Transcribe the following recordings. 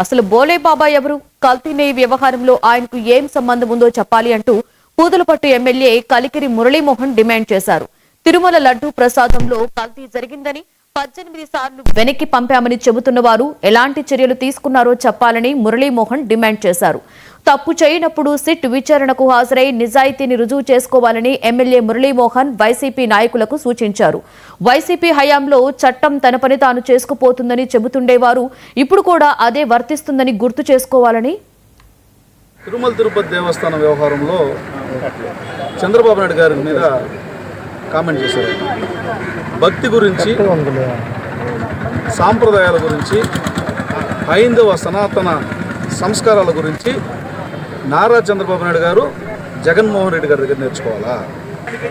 అసలు బోలే బాబా ఎవరు? కల్తీ నెయ్యి వ్యవహారంలో ఆయనకు ఏం సంబంధం ఉందో చెప్పాలి అంటూ పూదలపట్టు ఎమ్మెల్యే కలికిరి మురళీమోహన్ డిమాండ్ చేశారు. తిరుమల లడ్డూ ప్రసాదంలో కల్తీ జరిగిందని 18 సార్లు వెనక్కి పంపామని చెబుతున్న వారు ఎలాంటి చర్యలు తీసుకున్నారో చెప్పాలని మురళీమోహన్ డిమాండ్ చేశారు. తప్పు చేయనప్పుడు సిట్ విచారణకు హాజరై నిజాయితీని రుజువు చేసుకోవాలని ఎమ్మెల్యే మురళీమోహన్ వైసీపీ నాయకులకు సూచించారు. వైసీపీ హయాంలో చట్టం తన పని తాను చేసుకుపోతుందని చెబుతుండేవారు ఇప్పుడు కూడా అదే వర్తిస్తుందని గుర్తు చేసుకోవాలని తిరుమల తిరుపతి దేవస్థానం వ్యవహారంలో చంద్రబాబు నాయుడు గారి మీద కామెంట్ చేశారు. భక్తి గురించి, సాంప్రదాయాల గురించి, హైందవ సనాతన సంస్కారాల గురించి నారా చంద్రబాబు నాయుడు గారు జగన్మోహన్ రెడ్డి గారి దగ్గర నేర్చుకోవాలా?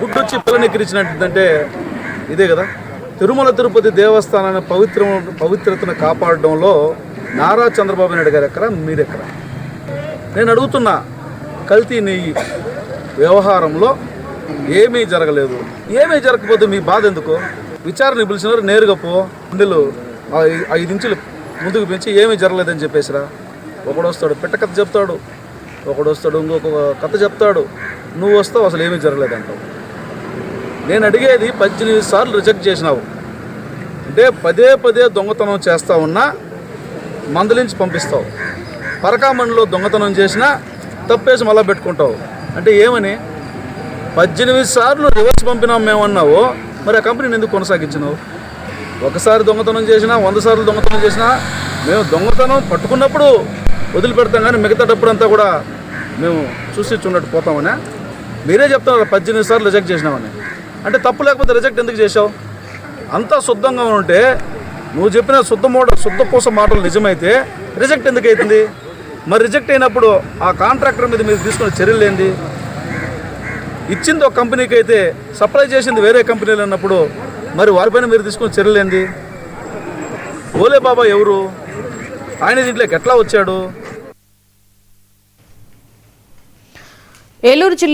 గుడ్డొచ్చి పిల్లనెక్కిరించినట్టుందంటే ఇదే కదా. తిరుమల తిరుపతి దేవస్థానాన్ని పవిత్రతను కాపాడడంలో నారా చంద్రబాబు నాయుడు గారు ఎక్కరా, మీరెక్కరా? నేను అడుగుతున్నా, కల్తీ నెయ్యి వ్యవహారంలో ఏమీ జరగలేదు. ఏమీ జరగకపోతే మీ బాధ ఎందుకు? విచారణ పిలిచినారు, నేరుగా పో, గుండెలు 5 ఇంచులు ముందుకు పెంచి ఏమీ జరగలేదని చెప్పేసిరా. ఒకడు వస్తాడు పెట్ట కథ చెప్తాడు, ఒకడు వస్తాడు ఇంకొక కథ చెప్తాడు, నువ్వు వస్తావు అసలు ఏమీ జరగలేదంటావు. నేను అడిగేది 18 సార్లు రిజెక్ట్ చేసినావు అంటే పదే దొంగతనం చేస్తా ఉన్నా మందలించి పంపిస్తావు. పరకామణిలో దొంగతనం చేసినా తప్పేసి మళ్ళా పెట్టుకుంటావు. అంటే ఏమని 18 సార్లు రివర్స్ పంపినాం మేమన్నావు, మరి ఆ కంపెనీని ఎందుకు కొనసాగించినావు? ఒకసారి దొంగతనం చేసినా 100 సార్లు దొంగతనం చేసినా మేము దొంగతనం పట్టుకున్నప్పుడు వదిలిపెడతాం, కానీ మిగతాటప్పుడు అంతా కూడా మేము చూసి చూడట్టు పోతామని మీరే చెప్తున్నారు. 18 సార్లు రిజెక్ట్ చేసినామని అంటే తప్పు లేకపోతే రిజెక్ట్ ఎందుకు చేసావు? అంతా శుద్ధంగా ఉంటే నువ్వు చెప్పిన శుద్ధపూస మాటలు నిజమైతే రిజెక్ట్ ఎందుకు అవుతుంది? మరి రిజెక్ట్ అయినప్పుడు ఆ కాంట్రాక్టర్ మీద మీరు తీసుకునే చర్యలు ఏంది? ఇచ్చింది ఒక కంపెనీకి అయితే సప్లై చేసింది వేరే కంపెనీలు అన్నప్పుడు మరి వారిపైన మీరు తీసుకునే చర్యలు ఏంది? బోలే బాబా ఎవరు? ఆయన దీంట్లోకి ఎట్లా వచ్చాడు? ఏలూరు జిల్లా